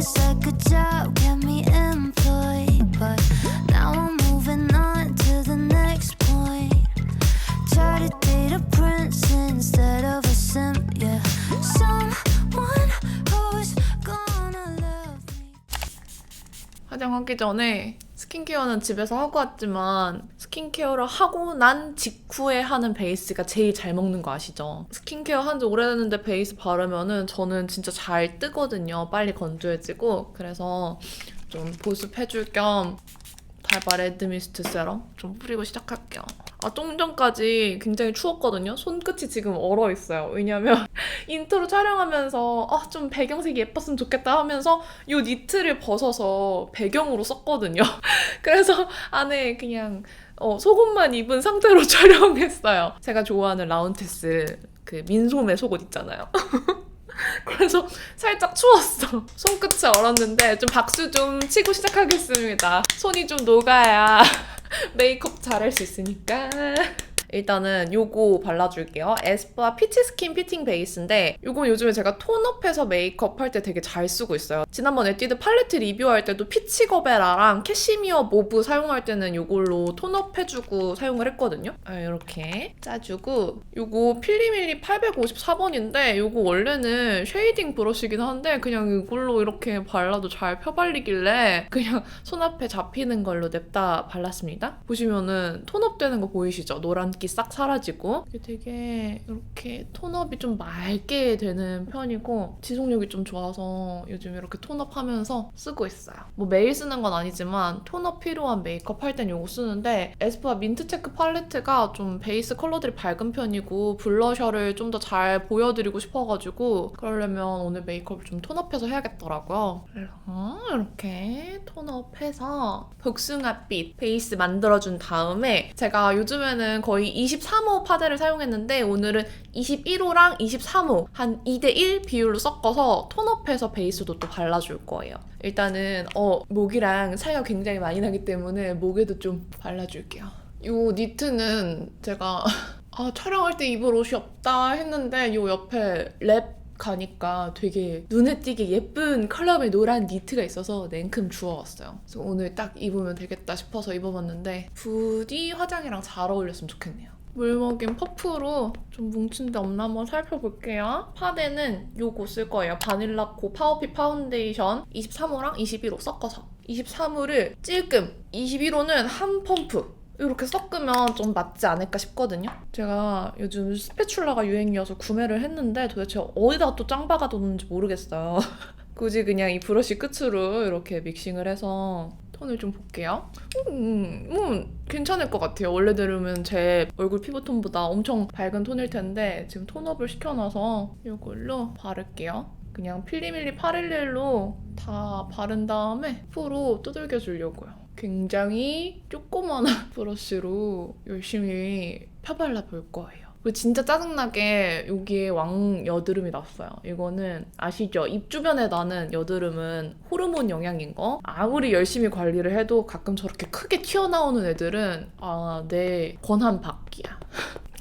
was like a job, kept me employed, but now I'm moving on to the next point. Try to date a prince instead of a simp, yeah. Someone who's gonna love me. 화장하기 전에 스킨케어는 집에서 하고 왔지만 스킨케어를 하고 난 직후에 하는 베이스가 제일 잘 먹는 거 아시죠? 스킨케어 한 지 오래됐는데 베이스 바르면은 저는 진짜 잘 뜨거든요. 빨리 건조해지고. 그래서 좀 보습해줄 겸 달바 레드미스트 세럼 좀 뿌리고 시작할게요. 좀 전까지 굉장히 추웠거든요. 손끝이 지금 얼어있어요. 왜냐면 인트로 촬영하면서 좀 배경색이 예뻤으면 좋겠다 하면서 이 니트를 벗어서 배경으로 썼거든요. 그래서 안에 그냥 속옷만 입은 상태로 촬영했어요. 제가 좋아하는 라운테스 그 민소매 속옷 있잖아요. 그래서 살짝 추웠어. 손끝이 얼었는데 좀 박수 좀 치고 시작하겠습니다. 손이 좀 녹아야 메이크업 잘할 수 있으니까. 일단은 요거 발라줄게요. 에스쁘아 피치 스킨 피팅 베이스인데 요건 요즘에 제가 톤업해서 메이크업 할 때 되게 잘 쓰고 있어요. 지난번 에뛰드 팔레트 리뷰할 때도 피치거베라랑 캐시미어 모브 사용할 때는 요걸로 톤업 해주고 사용을 했거든요. 이렇게 짜주고 요거 필리밀리 854번인데 요거 원래는 쉐이딩 브러쉬긴 한데 그냥 이걸로 이렇게 발라도 잘 펴발리길래 그냥 손 앞에 잡히는 걸로 냅다 발랐습니다. 보시면은 톤업 되는 거 보이시죠? 노란기 싹 사라지고 되게 이렇게 톤업이 좀 맑게 되는 편이고 지속력이 좀 좋아서 요즘 이렇게 톤업하면서 쓰고 있어요. 뭐 매일 쓰는 건 아니지만 톤업 필요한 메이크업 할 땐 이거 쓰는데 에스쁘아 민트체크 팔레트가 좀 베이스 컬러들이 밝은 편이고 블러셔를 좀 더 잘 보여드리고 싶어가지고 그러려면 오늘 메이크업을 좀 톤업해서 해야겠더라고요. 그래서 이렇게 톤업해서 복숭아빛 베이스 만들어준 다음에 제가 요즘에는 거의 23호 파데를 사용했는데 오늘은 21호랑 23호 한 2대1 비율로 섞어서 톤업해서 베이스도 또 발라줄 거예요. 일단은 목이랑 차이가 굉장히 많이 나기 때문에 목에도 좀 발라줄게요. 이 니트는 제가 촬영할 때 입을 옷이 없다 했는데 이 옆에 랩 가니까 되게 눈에 띄게 예쁜 컬러의 노란 니트가 있어서 냉큼 주워왔어요. 그래서 오늘 딱 입으면 되겠다 싶어서 입어봤는데 부디 화장이랑 잘 어울렸으면 좋겠네요. 물 먹인 퍼프로 좀 뭉친 데 없나 한번 살펴볼게요. 파데는 요거 쓸 거예요. 바닐라코 파워핏 파운데이션 23호랑 21호 섞어서 23호를 찔끔 21호는 한 펌프 이렇게 섞으면 좀 맞지 않을까 싶거든요. 제가 요즘 스패츌라가 유행이어서 구매를 했는데 도대체 어디다 또 짱 박아뒀는지 모르겠어요. 굳이 그냥 이 브러쉬 끝으로 이렇게 믹싱을 해서 톤을 좀 볼게요. 괜찮을 것 같아요. 원래대로면 제 얼굴 피부톤보다 엄청 밝은 톤일 텐데 지금 톤업을 시켜놔서 이걸로 바를게요. 그냥 필리밀리 811로 다 바른 다음에 프로 두들겨 주려고요. 굉장히 조그만한 브러쉬로 열심히 펴발라 볼 거예요. 그리고 진짜 짜증나게 여기에 왕여드름이 났어요. 이거는 아시죠? 입 주변에 나는 여드름은 호르몬 영향인 거. 아무리 열심히 관리를 해도 가끔 저렇게 크게 튀어나오는 애들은 내 권한 밖이야.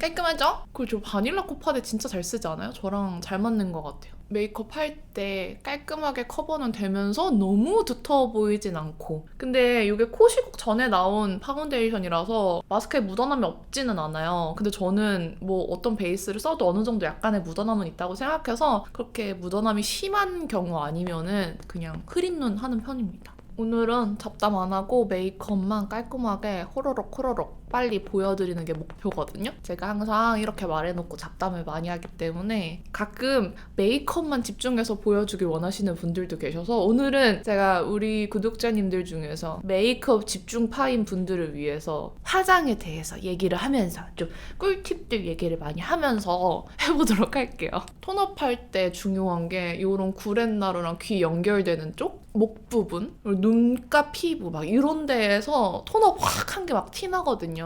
깔끔하죠? 그리고 저 바닐라 코파데 진짜 잘 쓰지 않아요? 저랑 잘 맞는 것 같아요. 메이크업 할 때 깔끔하게 커버는 되면서 너무 두터워 보이진 않고 근데 이게 코 시국 전에 나온 파운데이션이라서 마스크에 묻어남이 없지는 않아요. 근데 저는 뭐 어떤 베이스를 써도 어느 정도 약간의 묻어남은 있다고 생각해서 그렇게 묻어남이 심한 경우 아니면은 그냥 흐린 눈 하는 편입니다. 오늘은 잡담 안 하고 메이크업만 깔끔하게 호로록 빨리 보여드리는 게 목표거든요. 제가 항상 이렇게 말해놓고 잡담을 많이 하기 때문에 가끔 메이크업만 집중해서 보여주길 원하시는 분들도 계셔서 오늘은 제가 우리 구독자님들 중에서 메이크업 집중파인 분들을 위해서 화장에 대해서 얘기를 하면서 좀 꿀팁들 얘기를 많이 하면서 해보도록 할게요. 톤업할 때 중요한 게 이런 구렛나루랑 귀 연결되는 쪽? 목 부분? 눈가 피부 막 이런 데에서 톤업 확 한 게 막 티나거든요.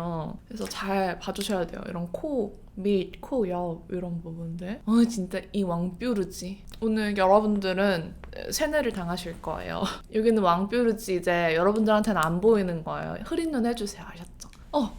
그래서 잘 봐주셔야 돼요. 이런 코 밑, 코 옆 이런 부분들. 진짜 이 왕뾰루지. 오늘 여러분들은 세뇌를 당하실 거예요. 여기는 왕뾰루지 이제 여러분들한테는 안 보이는 거예요. 흐린 눈 해주세요. 아셨죠?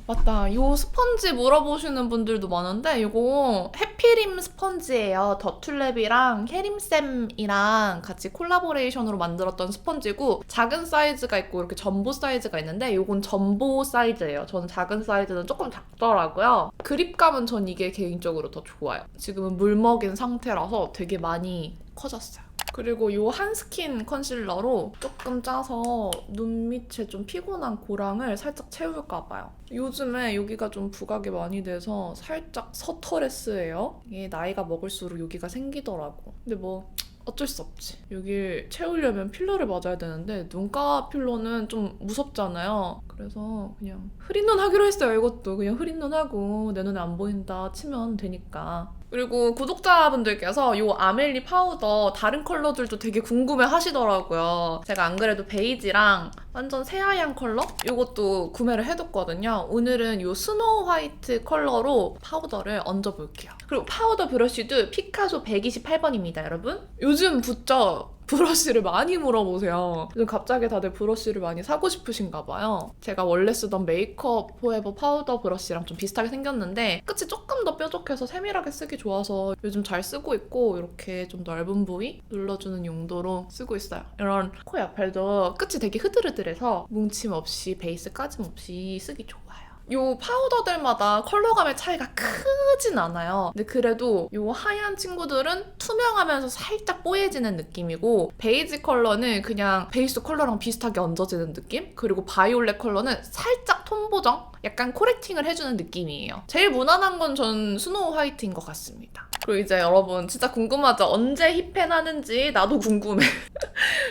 맞다. 요 스펀지 물어보시는 분들도 많은데 이거 해피림 스펀지예요. 더툴랩이랑 혜림쌤이랑 같이 콜라보레이션으로 만들었던 스펀지고 작은 사이즈가 있고 이렇게 점보 사이즈가 있는데 이건 점보 사이즈예요. 저는 작은 사이즈는 조금 작더라고요. 그립감은 전 이게 개인적으로 더 좋아요. 지금은 물 먹인 상태라서 되게 많이 커졌어요. 그리고 이 한스킨 컨실러로 조금 짜서 눈 밑에 좀 피곤한 고랑을 살짝 채울까 봐요. 요즘에 여기가 좀 부각이 많이 돼서 살짝 서터레스예요. 이게 나이가 먹을수록 여기가 생기더라고. 근데 뭐 어쩔 수 없지. 여길 채우려면 필러를 맞아야 되는데 눈가 필러는 좀 무섭잖아요. 그래서 그냥 흐린 눈 하기로 했어요. 이것도 그냥 흐린 눈 하고 내 눈에 안 보인다 치면 되니까. 그리고 구독자분들께서 이 아멜리 파우더 다른 컬러들도 되게 궁금해 하시더라고요. 제가 안 그래도 베이지랑 완전 새하얀 컬러? 이것도 구매를 해뒀거든요. 오늘은 이 스노우 화이트 컬러로 파우더를 얹어볼게요. 그리고 파우더 브러쉬도 피카소 128번입니다, 여러분. 요즘 부쩍 브러쉬를 많이 물어보세요. 요즘 갑자기 다들 브러쉬를 많이 사고 싶으신가 봐요. 제가 원래 쓰던 메이크업 포에버 파우더 브러쉬랑 좀 비슷하게 생겼는데 끝이 조금 더 뾰족해서 세밀하게 쓰기 좋아서 요즘 잘 쓰고 있고 이렇게 좀 넓은 부위 눌러주는 용도로 쓰고 있어요. 이런 코 옆에도 끝이 되게 흐드르드해서 뭉침 없이 베이스 까짐 없이 쓰기 좋아요. 요 파우더들마다 컬러감의 차이가 크진 않아요. 근데 그래도 요 하얀 친구들은 투명하면서 살짝 뽀얘지는 느낌이고 베이지 컬러는 그냥 베이스 컬러랑 비슷하게 얹어지는 느낌? 그리고 바이올렛 컬러는 살짝 톤 보정? 약간 코렉팅을 해주는 느낌이에요. 제일 무난한 건 전 스노우 화이트인 것 같습니다. 그리고 이제 여러분 진짜 궁금하죠? 언제 힙펜 하는지 나도 궁금해.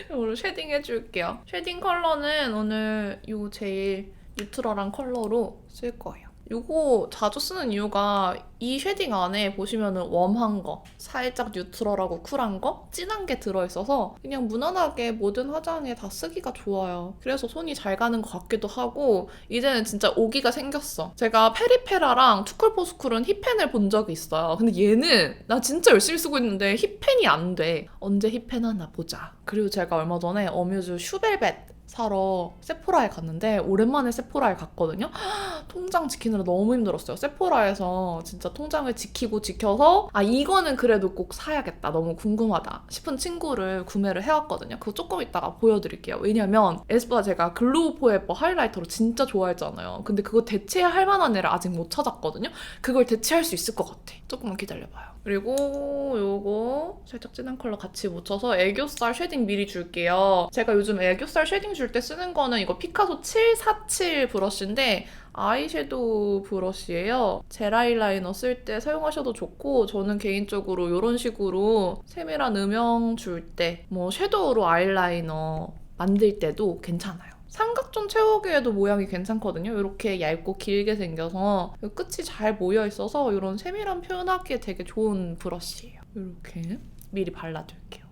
이걸로 쉐딩 해줄게요. 쉐딩 컬러는 오늘 요 제일 뉴트럴한 컬러로 쓸 거예요. 이거 자주 쓰는 이유가 이 쉐딩 안에 보시면은 웜한 거, 살짝 뉴트럴하고 쿨한 거, 진한 게 들어있어서 그냥 무난하게 모든 화장에 다 쓰기가 좋아요. 그래서 손이 잘 가는 것 같기도 하고 이제는 진짜 오기가 생겼어. 제가 페리페라랑 투쿨포스쿨은 힙펜을 본 적이 있어요. 근데 얘는 나 진짜 열심히 쓰고 있는데 힙펜이 안 돼. 언제 힙펜 하나 보자. 그리고 제가 얼마 전에 어뮤즈 슈벨벳 사러 세포라에 갔는데 오랜만에 세포라에 갔거든요. 통장 지키느라 너무 힘들었어요. 세포라에서 진짜 통장을 지키고 지켜서 이거는 그래도 꼭 사야겠다. 너무 궁금하다 싶은 친구를 구매를 해왔거든요. 그거 조금 이따가 보여드릴게요. 왜냐면 에스쁘아 제가 글로우 포에버 하이라이터를 진짜 좋아했잖아요. 근데 그거 대체할 만한 애를 아직 못 찾았거든요. 그걸 대체할 수 있을 것 같아. 조금만 기다려봐요. 그리고 요거 살짝 진한 컬러 같이 묻혀서 애교살 쉐딩 미리 줄게요. 제가 요즘 애교살 쉐딩 줄 때 쓰는 거는 이거 피카소 747 브러쉬인데 아이섀도우 브러쉬예요. 젤 아이라이너 쓸 때 사용하셔도 좋고 저는 개인적으로 이런 식으로 세밀한 음영 줄 때 뭐 섀도우로 아이라이너 만들 때도 괜찮아요. 삼각존 채우기에도 모양이 괜찮거든요. 이렇게 얇고 길게 생겨서 끝이 잘 모여있어서 이런 세밀한 표현하기에 되게 좋은 브러쉬예요. 이렇게 미리 발라둘게요.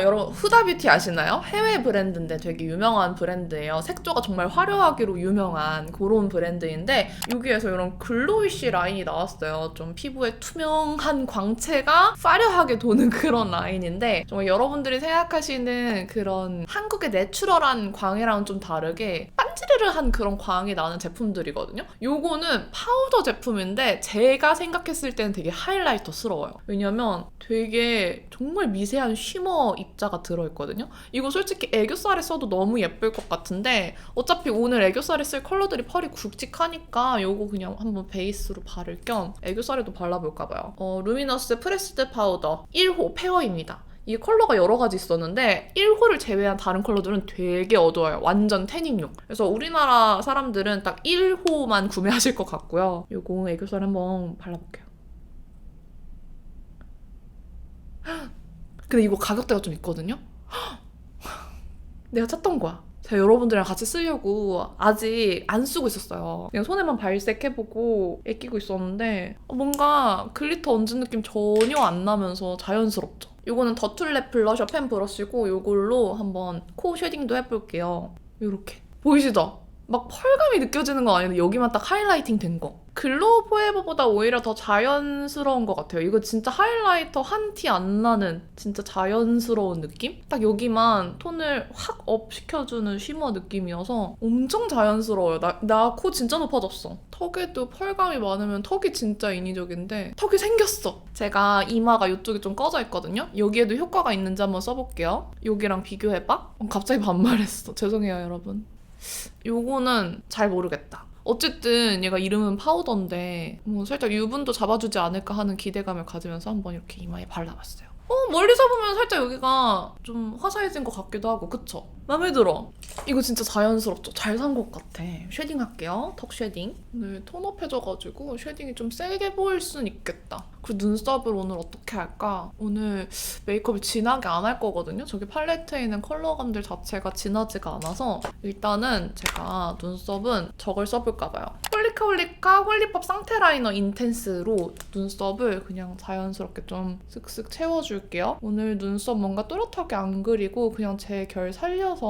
여러분 후다뷰티 아시나요? 해외 브랜드인데 되게 유명한 브랜드예요. 색조가 정말 화려하기로 유명한 그런 브랜드인데 여기에서 이런 글로이쉬 라인이 나왔어요. 좀 피부에 투명한 광채가 화려하게 도는 그런 라인인데 정말 여러분들이 생각하시는 그런 한국의 내추럴한 광이랑은 좀 다르게 반지르르한 그런 광이 나는 제품들이거든요. 요거는 파우더 제품인데 제가 생각했을 때는 되게 하이라이터스러워요. 왜냐면 되게 정말 미세한 쉬머 입자가 들어있거든요. 이거 솔직히 애교살에 써도 너무 예쁠 것 같은데 어차피 오늘 애교살에 쓸 컬러들이 펄이 굵직하니까 이거 그냥 한번 베이스로 바를 겸 애교살에도 발라볼까봐요. 루미너스 프레스드 파우더 1호 페어입니다. 이 컬러가 여러 가지 있었는데 1호를 제외한 다른 컬러들은 되게 어두워요. 완전 태닝용. 그래서 우리나라 사람들은 딱 1호만 구매하실 것 같고요. 이거 애교살 한번 발라볼게요. 근데 이거 가격대가 좀 있거든요? 내가 찾던 거야. 제가 여러분들이랑 같이 쓰려고 아직 안 쓰고 있었어요. 그냥 손에만 발색해보고 애끼고 있었는데 뭔가 글리터 얹은 느낌 전혀 안 나면서 자연스럽죠. 이거는 더툴랩 블러셔 펜 브러쉬고 이걸로 한번 코 쉐딩도 해볼게요. 이렇게. 보이시죠? 막 펄감이 느껴지는 거 아닌데 여기만 딱 하이라이팅 된 거. 글로우 포에버보다 오히려 더 자연스러운 것 같아요. 이거 진짜 하이라이터 한 티 안 나는 진짜 자연스러운 느낌? 딱 여기만 톤을 확 업 시켜주는 쉬머 느낌이어서 엄청 자연스러워요. 나 코 진짜 높아졌어. 턱에도 펄감이 많으면 턱이 진짜 인위적인데 턱이 생겼어. 제가 이마가 이쪽이 좀 꺼져 있거든요. 여기에도 효과가 있는지 한번 써볼게요. 여기랑 비교해봐. 갑자기 반말했어. 죄송해요, 여러분. 요거는 잘 모르겠다. 어쨌든 얘가 이름은 파우더인데 뭐 살짝 유분도 잡아주지 않을까 하는 기대감을 가지면서 한번 이렇게 이마에 발라봤어요. 멀리서 보면 살짝 여기가 좀 화사해진 것 같기도 하고, 그쵸? 마음에 들어. 이거 진짜 자연스럽죠? 잘 산 것 같아. 쉐딩 할게요. 턱 쉐딩. 오늘 톤업해져가지고 쉐딩이 좀 세게 보일 순 있겠다. 그리고 눈썹을 오늘 어떻게 할까? 오늘 메이크업을 진하게 안 할 거거든요. 저기 팔레트에 있는 컬러감들 자체가 진하지가 않아서 일단은 제가 눈썹은 저걸 써볼까 봐요. 홀리카홀리카 홀리팝 쌍테 라이너 인텐스로 눈썹을 그냥 자연스럽게 좀 쓱쓱 채워줄게요. 오늘 눈썹 뭔가 또렷하게 안 그리고 그냥 제 결 살려서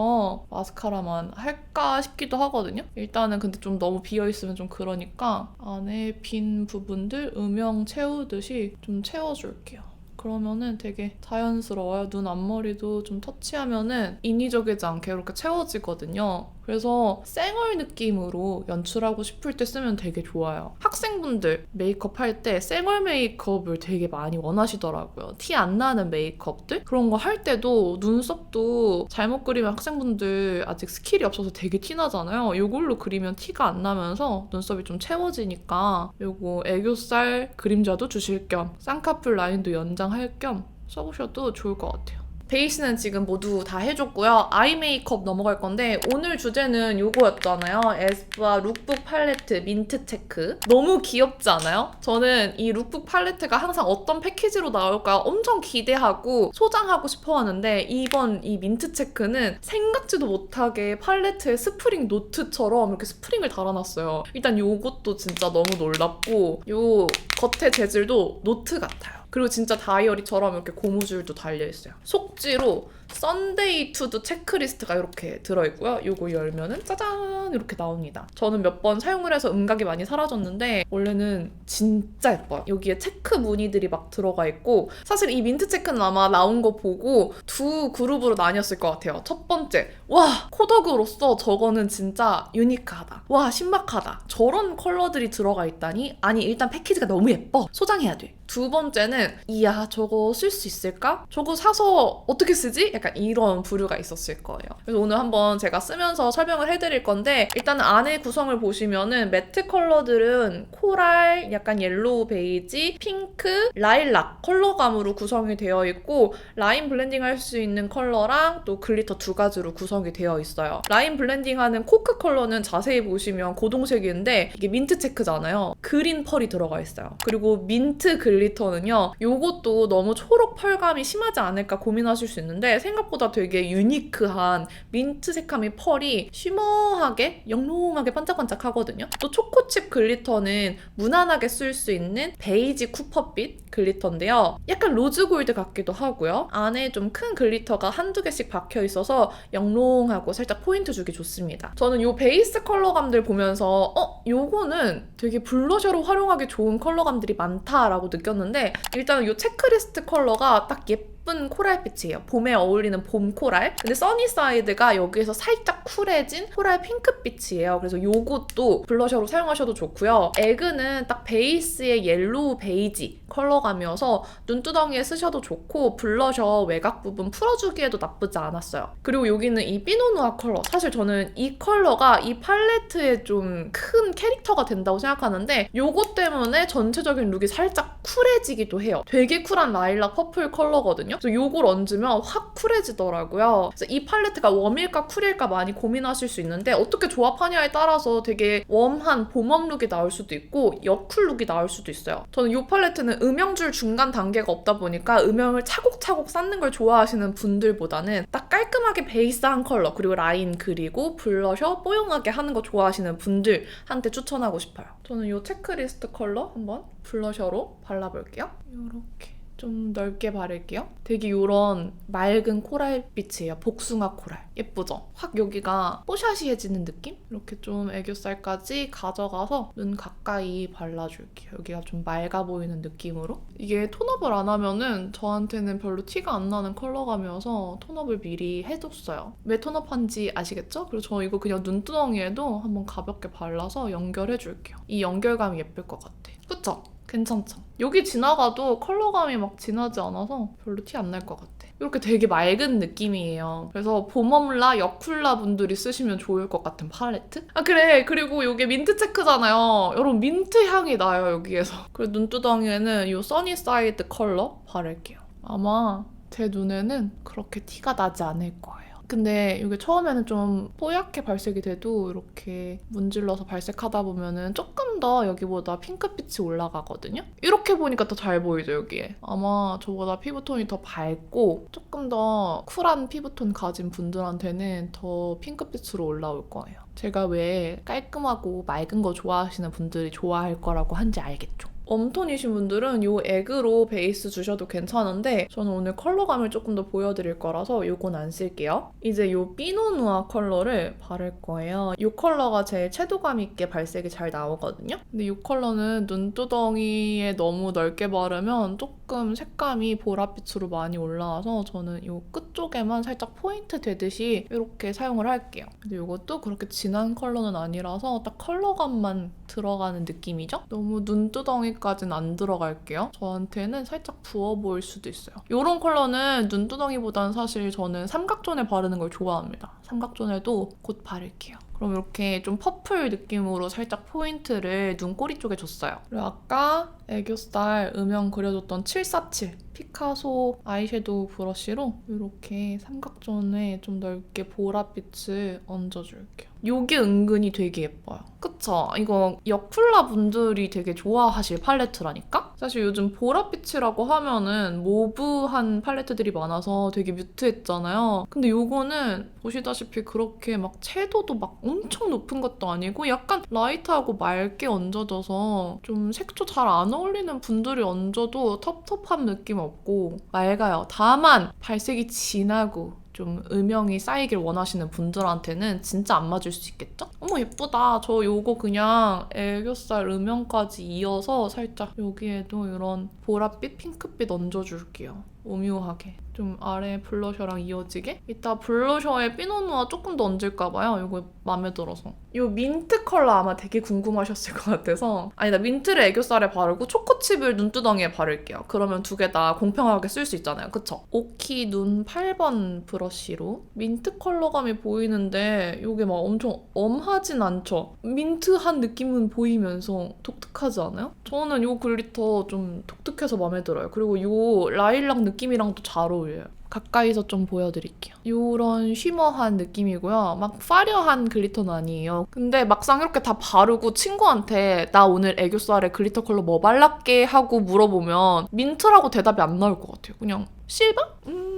마스카라만 할까 싶기도 하거든요. 일단은 근데 좀 너무 비어있으면 좀 그러니까 안에 빈 부분들 음영 채우듯이 좀 채워줄게요. 그러면은 되게 자연스러워요. 눈 앞머리도 좀 터치하면은 인위적이지 않게 이렇게 채워지거든요. 그래서 쌩얼 느낌으로 연출하고 싶을 때 쓰면 되게 좋아요. 학생분들 메이크업 할 때 쌩얼 메이크업을 되게 많이 원하시더라고요. 티 안 나는 메이크업들? 그런 거 할 때도 눈썹도 잘못 그리면 학생분들 아직 스킬이 없어서 되게 티 나잖아요. 이걸로 그리면 티가 안 나면서 눈썹이 좀 채워지니까 요거 애교살 그림자도 주실 겸 쌍꺼풀 라인도 연장할 겸 써보셔도 좋을 것 같아요. 베이스는 지금 모두 다 해줬고요. 아이 메이크업 넘어갈 건데 오늘 주제는 요거였잖아요. 에스쁘아 룩북 팔레트 민트 체크. 너무 귀엽지 않아요? 저는 이 룩북 팔레트가 항상 어떤 패키지로 나올까 엄청 기대하고 소장하고 싶어 하는데 이번 이 민트 체크는 생각지도 못하게 팔레트에 스프링 노트처럼 이렇게 스프링을 달아놨어요. 일단 요것도 진짜 너무 놀랍고 요 겉에 재질도 노트 같아요. 그리고 진짜 다이어리처럼 이렇게 고무줄도 달려있어요. 속지로 썬데이 투두 체크리스트가 이렇게 들어있고요. 이거 열면은 짜잔 이렇게 나옵니다. 저는 몇 번 사용을 해서 음각이 많이 사라졌는데 원래는 진짜 예뻐요. 여기에 체크 무늬들이 막 들어가 있고 사실 이 민트 체크는 아마 나온 거 보고 두 그룹으로 나뉘었을 것 같아요. 첫 번째, 와 코덕으로서 저거는 진짜 유니크하다. 와 신박하다. 저런 컬러들이 들어가 있다니? 아니 일단 패키지가 너무 예뻐. 소장해야 돼. 두 번째는 이야 저거 쓸 수 있을까? 저거 사서 어떻게 쓰지? 약간 이런 부류가 있었을 거예요. 그래서 오늘 한번 제가 쓰면서 설명을 해드릴 건데 일단은 안에 구성을 보시면은 매트 컬러들은 코랄, 약간 옐로우 베이지, 핑크, 라일락 컬러감으로 구성이 되어 있고 라인 블렌딩 할 수 있는 컬러랑 또 글리터 두 가지로 구성이 되어 있어요. 라인 블렌딩하는 코크 컬러는 자세히 보시면 고동색인데 이게 민트 체크잖아요. 그린 펄이 들어가 있어요. 그리고 민트 글리터는요. 요것도 너무 초록 펄감이 심하지 않을까 고민하실 수 있는데 생각보다 되게 유니크한 민트 색감의 펄이 쉬머하게 영롱하게 반짝반짝 하거든요. 또 초코칩 글리터는 무난하게 쓸 수 있는 베이지 쿠퍼빛 글리터인데요. 약간 로즈골드 같기도 하고요. 안에 좀 큰 글리터가 한두 개씩 박혀 있어서 영롱하고 살짝 포인트 주기 좋습니다. 저는 요 베이스 컬러감들 보면서 요거는 되게 블러셔로 활용하기 좋은 컬러감들이 많다라고 느꼈는데 일단은 요 체크리스트 컬러가 딱 예쁜 코랄빛이에요. 봄에 어울리는 봄 코랄. 근데 써니사이드가 여기에서 살짝 쿨해진 코랄 핑크빛이에요. 그래서 요것도 블러셔로 사용하셔도 좋고요. 에그는 딱 베이스의 옐로우 베이지 컬러감이어서 눈두덩이에 쓰셔도 좋고 블러셔 외곽 부분 풀어주기에도 나쁘지 않았어요. 그리고 여기는 이 피노누아 컬러. 사실 저는 이 컬러가 이 팔레트에 좀 큰 캐릭터가 된다고 생각하는데 요것 때문에 전체적인 룩이 살짝 쿨해지기도 해요. 되게 쿨한 라일락 퍼플 컬러거든요. 그래서 요걸 얹으면 확 쿨해지더라고요. 그래서 이 팔레트가 웜일까 쿨일까 많이 고민하실 수 있는데 어떻게 조합하냐에 따라서 되게 웜한 봄웜 룩이 나올 수도 있고 여쿨 룩이 나올 수도 있어요. 저는 이 팔레트는 음영줄 중간 단계가 없다 보니까 음영을 차곡차곡 쌓는 걸 좋아하시는 분들보다는 딱 깔끔하게 베이스한 컬러 그리고 라인 그리고 블러셔 뽀용하게 하는 거 좋아하시는 분들한테 추천하고 싶어요. 저는 이 체크리스트 컬러 한번 블러셔로 발라볼게요. 이렇게 좀 넓게 바를게요. 되게 이런 맑은 코랄빛이에요. 복숭아 코랄. 예쁘죠? 확 여기가 뽀샤시해지는 느낌? 이렇게 좀 애교살까지 가져가서 눈 가까이 발라줄게요. 여기가 좀 맑아 보이는 느낌으로. 이게 톤업을 안 하면은 저한테는 별로 티가 안 나는 컬러감이어서 톤업을 미리 해뒀어요. 왜 톤업한지 아시겠죠? 그리고 저 이거 그냥 눈두덩이에도 한번 가볍게 발라서 연결해줄게요. 이 연결감이 예쁠 것 같아. 그쵸? 괜찮죠? 여기 지나가도 컬러감이 막 진하지 않아서 별로 티 안 날 것 같아. 이렇게 되게 맑은 느낌이에요. 그래서 봄웜라, 여쿨라 분들이 쓰시면 좋을 것 같은 팔레트? 아 그래! 그리고 이게 민트 체크잖아요. 여러분 민트 향이 나요, 여기에서. 그리고 눈두덩이에는 이 써니사이드 컬러 바를게요. 아마 제 눈에는 그렇게 티가 나지 않을 거예요. 근데 이게 처음에는 좀 뽀얗게 발색이 돼도 이렇게 문질러서 발색하다 보면은 조금 더 여기보다 핑크빛이 올라가거든요? 이렇게 보니까 더 잘 보이죠, 여기에? 아마 저보다 피부톤이 더 밝고 조금 더 쿨한 피부톤 가진 분들한테는 더 핑크빛으로 올라올 거예요. 제가 왜 깔끔하고 맑은 거 좋아하시는 분들이 좋아할 거라고 한지 알겠죠? 웜톤이신 분들은 이 액으로 베이스 주셔도 괜찮은데 저는 오늘 컬러감을 조금 더 보여드릴 거라서 이건 안 쓸게요. 이제 이 피노누아 컬러를 바를 거예요. 이 컬러가 제일 채도감 있게 발색이 잘 나오거든요. 근데 이 컬러는 눈두덩이에 너무 넓게 바르면 조금 색감이 보랏빛으로 많이 올라와서 저는 이 끝쪽에만 살짝 포인트 되듯이 이렇게 사용을 할게요. 근데 이것도 그렇게 진한 컬러는 아니라서 딱 컬러감만 들어가는 느낌이죠? 너무 눈두덩이까지는 안 들어갈게요. 저한테는 살짝 부어 보일 수도 있어요. 이런 컬러는 눈두덩이보다는 사실 저는 삼각존에 바르는 걸 좋아합니다. 삼각존에도 곧 바를게요. 그럼 이렇게 좀 퍼플 느낌으로 살짝 포인트를 눈꼬리 쪽에 줬어요. 그리고 아까 애교살 음영 그려줬던 747 피카소 아이섀도우 브러쉬로 이렇게 삼각존에 좀 넓게 보랏빛을 얹어줄게요. 이게 은근히 되게 예뻐요. 그쵸? 이거 여쿨라 분들이 되게 좋아하실 팔레트라니까? 사실 요즘 보랏빛이라고 하면은 모브한 팔레트들이 많아서 되게 뮤트했잖아요. 근데 이거는 보시다시피 그렇게 막 채도도 막 엄청 높은 것도 아니고 약간 라이트하고 맑게 얹어져서 좀 색조 잘 안 어울리는 분들이 얹어도 텁텁한 느낌 없고 맑아요. 다만 발색이 진하고 좀 음영이 쌓이길 원하시는 분들한테는 진짜 안 맞을 수 있겠죠? 어머 예쁘다. 저 요거 그냥 애교살 음영까지 이어서 살짝 여기에도 이런 보랏빛, 핑크빛 얹어줄게요. 오묘하게. 좀 아래 블러셔랑 이어지게. 이따 블러셔에 피노누아 조금 더 얹을까봐요. 이거 마음에 들어서. 이 민트 컬러 아마 되게 궁금하셨을 것 같아서 아니다, 민트를 애교살에 바르고 초코칩을 눈두덩이에 바를게요. 그러면 두 개 다 공평하게 쓸 수 있잖아요. 그쵸? 오키 눈 8번 브러쉬로 민트 컬러감이 보이는데 이게 막 엄청 엄하진 않죠? 민트한 느낌은 보이면서 독특하지 않아요? 저는 이 글리터 좀 독특해서 마음에 들어요. 그리고 이 라일락 느낌이랑도 잘 어울려요. 가까이서 좀 보여드릴게요. 이런 쉬머한 느낌이고요. 막 파려한 글리터는 아니에요. 근데 막상 이렇게 다 바르고 친구한테 나 오늘 애교살에 글리터 컬러 뭐 발랐게 하고 물어보면 민트라고 대답이 안 나올 것 같아요. 그냥 실버?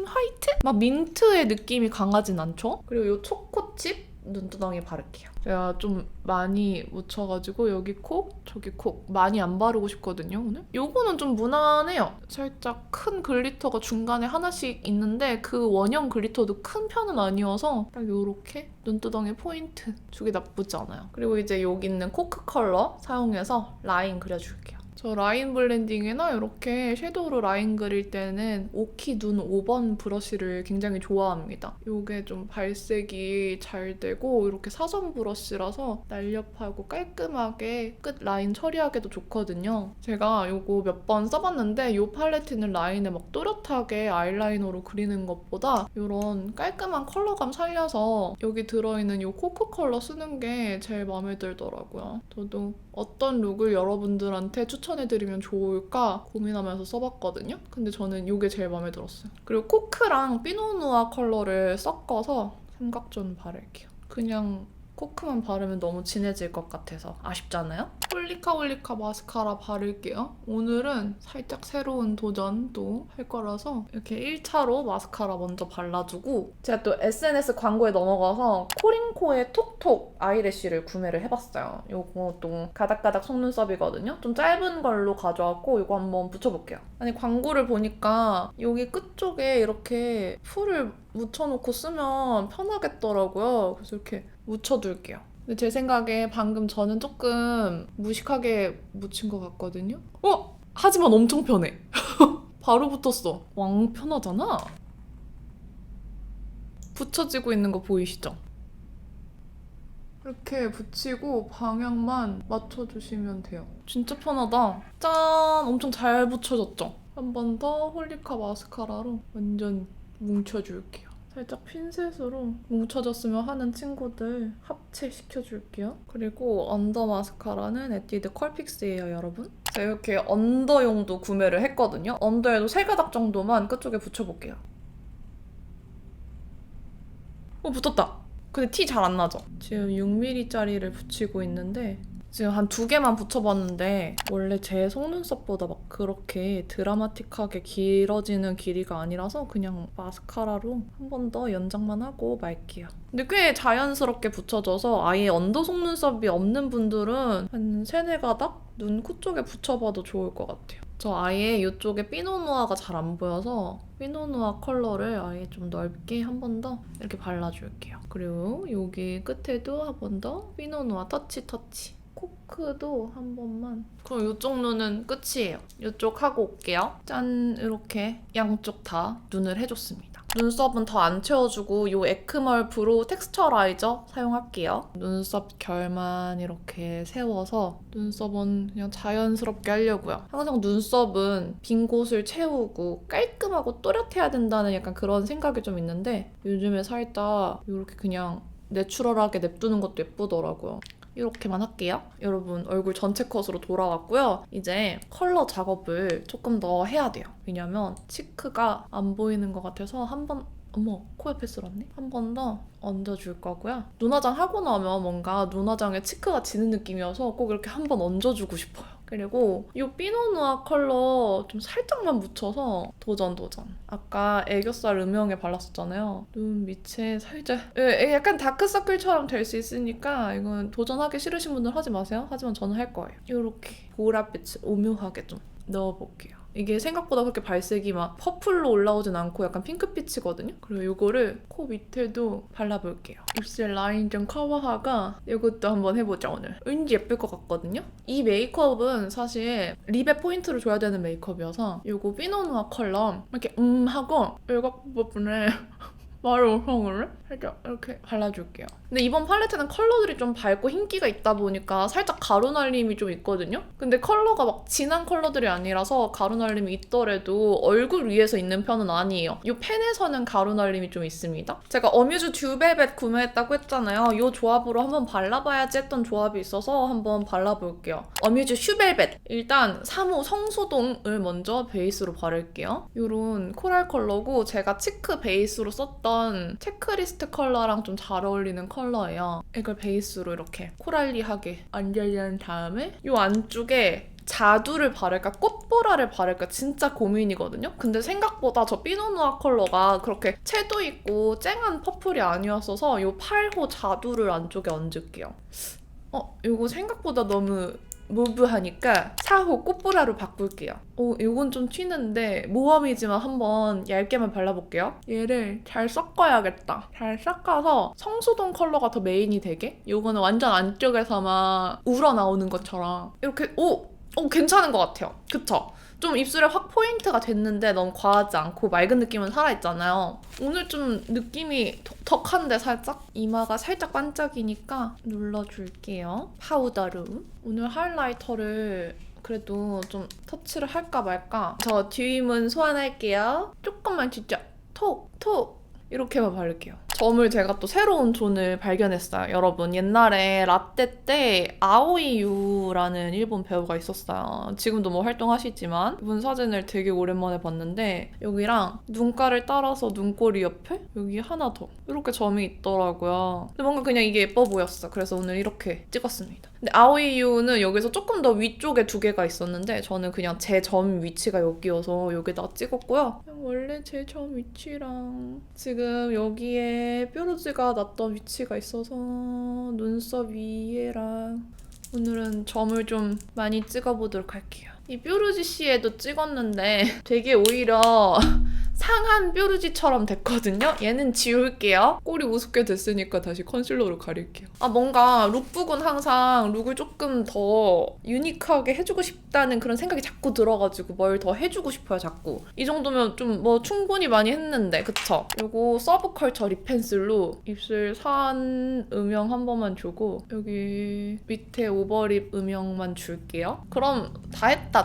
화이트? 막 민트의 느낌이 강하진 않죠? 그리고 이 초코칩 눈두덩이에 바를게요. 제가 좀 많이 묻혀가지고 여기 콕, 저기 콕 많이 안 바르고 싶거든요, 오늘. 요거는 좀 무난해요. 살짝 큰 글리터가 중간에 하나씩 있는데 그 원형 글리터도 큰 편은 아니어서 딱 요렇게 눈두덩이 포인트 주기 나쁘지 않아요. 그리고 이제 여기 있는 코크 컬러 사용해서 라인 그려줄게요. 저 라인 블렌딩이나 이렇게 섀도우로 라인 그릴 때는 오키 눈 5번 브러쉬를 굉장히 좋아합니다. 이게 좀 발색이 잘 되고 이렇게 사선 브러쉬라서 날렵하고 깔끔하게 끝 라인 처리하기도 좋거든요. 제가 이거 몇 번 써봤는데 이 팔레트는 라인을 막 또렷하게 아이라이너로 그리는 것보다 이런 깔끔한 컬러감 살려서 여기 들어있는 이 코크 컬러 쓰는 게 제일 마음에 들더라고요. 저도 어떤 룩을 여러분들한테 추천해드리면 좋을까 고민하면서 써봤거든요. 근데 저는 이게 제일 마음에 들었어요. 그리고 코크랑 피노누아 컬러를 섞어서 삼각존 바를게요. 그냥 코크만 바르면 너무 진해질 것 같아서 아쉽잖아요? 홀리카 마스카라 바를게요. 오늘은 살짝 새로운 도전도 할 거라서 이렇게 1차로 마스카라 먼저 발라주고 제가 또 SNS 광고에 넘어가서 코링코의 톡톡 아이래쉬를 구매를 해봤어요. 요것도 가닥가닥 속눈썹이거든요. 좀 짧은 걸로 가져왔고 이거 한번 붙여볼게요. 아니 광고를 보니까 여기 끝쪽에 이렇게 풀을 묻혀놓고 쓰면 편하겠더라고요. 그래서 이렇게 묻혀둘게요. 근데 제 생각에 방금 저는 조금 무식하게 묻힌 것 같거든요? 하지만 엄청 편해. 바로 붙었어. 왕 편하잖아? 붙여지고 있는 거 보이시죠? 이렇게 붙이고 방향만 맞춰주시면 돼요. 진짜 편하다. 짠! 엄청 잘 붙여졌죠? 한 번 더 홀리카 마스카라로 완전 뭉쳐줄게요. 살짝 핀셋으로 뭉쳐졌으면 하는 친구들 합체시켜줄게요. 그리고 언더 마스카라는 에뛰드 컬픽스예요, 여러분. 제가 이렇게 언더용도 구매를 했거든요. 언더에도 3가닥 정도만 끝쪽에 붙여볼게요. 붙었다! 근데 티 잘 안 나죠? 지금 6mm짜리를 붙이고 있는데 지금 한 2개만 붙여봤는데 원래 제 속눈썹보다 막 그렇게 드라마틱하게 길어지는 길이가 아니라서 그냥 마스카라로 한 번 더 연장만 하고 말게요. 근데 꽤 자연스럽게 붙여져서 아예 언더 속눈썹이 없는 분들은 한 3-4가닥? 눈 코 쪽에 붙여봐도 좋을 것 같아요. 저 아예 이쪽에 피노누아가 잘 안 보여서 피노누아 컬러를 아예 좀 넓게 한 번 더 이렇게 발라줄게요. 그리고 여기 끝에도 한 번 더 피노누아 터치. 코크도 한 번만. 그럼 이쪽 눈은 끝이에요. 이쪽 하고 올게요. 짠! 이렇게 양쪽 다 눈을 해줬습니다. 눈썹은 더 안 채워주고 이 에크멀 브로우 텍스처라이저 사용할게요. 눈썹 결만 이렇게 세워서 눈썹은 그냥 자연스럽게 하려고요. 항상 눈썹은 빈 곳을 채우고 깔끔하고 또렷해야 된다는 약간 그런 생각이 좀 있는데 요즘에 살짝 이렇게 그냥 내추럴하게 냅두는 것도 예쁘더라고요. 이렇게만 할게요. 여러분 얼굴 전체 컷으로 돌아왔고요. 이제 컬러 작업을 조금 더 해야 돼요. 왜냐면 치크가 안 보이는 것 같아서 한번 어머, 코 옆에 쓸었네? 한 번 더 얹어줄 거고요. 눈화장 하고 나면 뭔가 눈화장에 치크가 지는 느낌이어서 꼭 이렇게 한 번 얹어주고 싶어요. 그리고 이 피노누아 컬러 좀 살짝만 묻혀서 도전. 아까 애교살 음영에 발랐었잖아요. 눈 밑에 살짝 약간 다크서클처럼 될 수 있으니까 이건 도전하기 싫으신 분들 하지 마세요. 하지만 저는 할 거예요. 이렇게 보랏빛을 오묘하게 좀 넣어볼게요. 이게 생각보다 그렇게 발색이 막 퍼플로 올라오진 않고 약간 핑크빛이거든요. 그리고 이거를 코 밑에도 발라볼게요. 입술 라인 좀 커버하고 이것도 한번 해보자 오늘. 왠지 예쁠 것 같거든요. 이 메이크업은 사실 립에 포인트를 줘야 되는 메이크업이어서 이거 피노누아 컬러 이렇게 하고 일각 부분에 마루홍을 살짝 이렇게 발라줄게요. 근데 이번 팔레트는 컬러들이 좀 밝고 흰기가 있다 보니까 살짝 가루날림이 좀 있거든요? 근데 컬러가 막 진한 컬러들이 아니라서 가루날림이 있더라도 얼굴 위에서 있는 편은 아니에요. 이 펜에서는 가루날림이 좀 있습니다. 제가 어뮤즈 듀벨벳 구매했다고 했잖아요. 이 조합으로 한번 발라봐야지 했던 조합이 있어서 한번 발라볼게요. 어뮤즈 슈벨벳. 일단 3호 성소동을 먼저 베이스로 바를게요. 이런 코랄 컬러고 제가 치크 베이스로 썼던 체크리스트 컬러랑 좀 잘 어울리는 컬러예요. 이걸 베이스로 이렇게 코랄리하게 얹어준 다음에 이 안쪽에 자두를 바를까 꽃보라를 바를까 진짜 고민이거든요. 근데 생각보다 저 피노누아 컬러가 그렇게 채도 있고 쨍한 퍼플이 아니었어서 이 8호 자두를 안쪽에 얹을게요. 이거 생각보다 너무 무브하니까 4호 꽃보라로 바꿀게요. 이건 좀 튀는데 모험이지만 한번 얇게만 발라볼게요. 얘를 잘 섞어야겠다. 잘 섞어서 성수동 컬러가 더 메인이 되게. 이거는 완전 안쪽에서만 우러나오는 것처럼 이렇게 괜찮은 것 같아요. 그쵸? 좀 입술에 확 포인트가 됐는데 너무 과하지 않고 맑은 느낌은 살아있잖아요. 오늘 좀 느낌이 독특한데 살짝? 이마가 살짝 반짝이니까 눌러줄게요. 파우더로. 오늘 하이라이터를 그래도 좀 터치를 할까 말까. 저 듀임은 소환할게요. 조금만 진짜 톡 이렇게만 바를게요. 점을 제가 또 새로운 존을 발견했어요. 여러분, 옛날에 라떼 때 아오이유라는 일본 배우가 있었어요. 지금도 뭐 활동하시지만 이분 사진을 되게 오랜만에 봤는데 여기랑 눈가를 따라서 눈꼬리 옆에 여기 하나 더 이렇게 점이 있더라고요. 근데 뭔가 그냥 이게 예뻐 보였어. 그래서 오늘 이렇게 찍었습니다. 근데 아오이유는 여기서 조금 더 위쪽에 두 개가 있었는데 저는 그냥 제 점 위치가 여기여서 여기다 찍었고요. 그냥 원래 제 점 위치랑 지금 여기에 뾰루지가 났던 위치가 있어서 눈썹 위에랑 오늘은 점을 좀 많이 찍어보도록 할게요. 이 뾰루지 씨에도 찍었는데 되게 오히려 상한 뾰루지처럼 됐거든요. 얘는 지울게요. 꼴이 우습게 됐으니까 다시 컨실러로 가릴게요. 뭔가 룩북은 항상 룩을 조금 더 유니크하게 해주고 싶다는 그런 생각이 자꾸 들어가지고 뭘 더 해주고 싶어요, 자꾸. 이 정도면 좀 뭐 충분히 많이 했는데, 그쵸? 요거 서브컬처 립 펜슬로 입술 산 음영 한 번만 주고 여기 밑에 오버립 음영만 줄게요. 그럼 다 했다.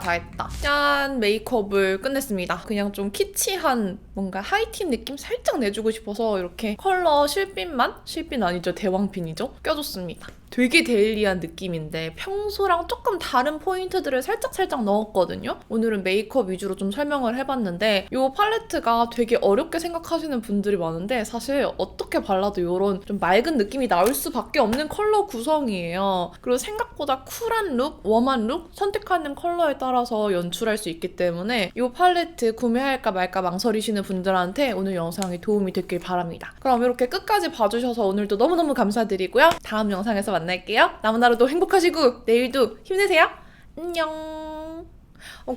짠! 메이크업을 끝냈습니다. 그냥 좀 키치한 뭔가 하이틴 느낌 살짝 내주고 싶어서 이렇게 컬러 실핀 아니죠, 대왕핀이죠? 껴줬습니다. 되게 데일리한 느낌인데 평소랑 조금 다른 포인트들을 살짝 넣었거든요. 오늘은 메이크업 위주로 좀 설명을 해봤는데 이 팔레트가 되게 어렵게 생각하시는 분들이 많은데 사실 어떻게 발라도 이런 좀 맑은 느낌이 나올 수밖에 없는 컬러 구성이에요. 그리고 생각보다 쿨한 룩, 웜한 룩 선택하는 컬러에 따라서 연출할 수 있기 때문에 이 팔레트 구매할까 말까 망설이시는 분들한테 오늘 영상이 도움이 됐길 바랍니다. 그럼 이렇게 끝까지 봐주셔서 오늘도 너무너무 감사드리고요. 다음 영상에서 만날게요. 남은 하루도 행복하시고 내일도 힘내세요. 안녕.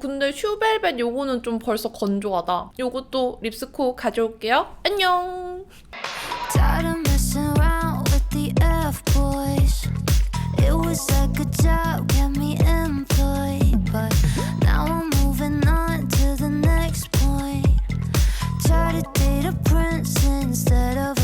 근데 슈벨벳 요거는 좀 벌써 건조하다. 요것도 립스코 가져올게요. 안녕. Tired of messing around with the F-boys. It was like a job, kept me employed. But now I'm moving on to the next point. Try to date a prince instead of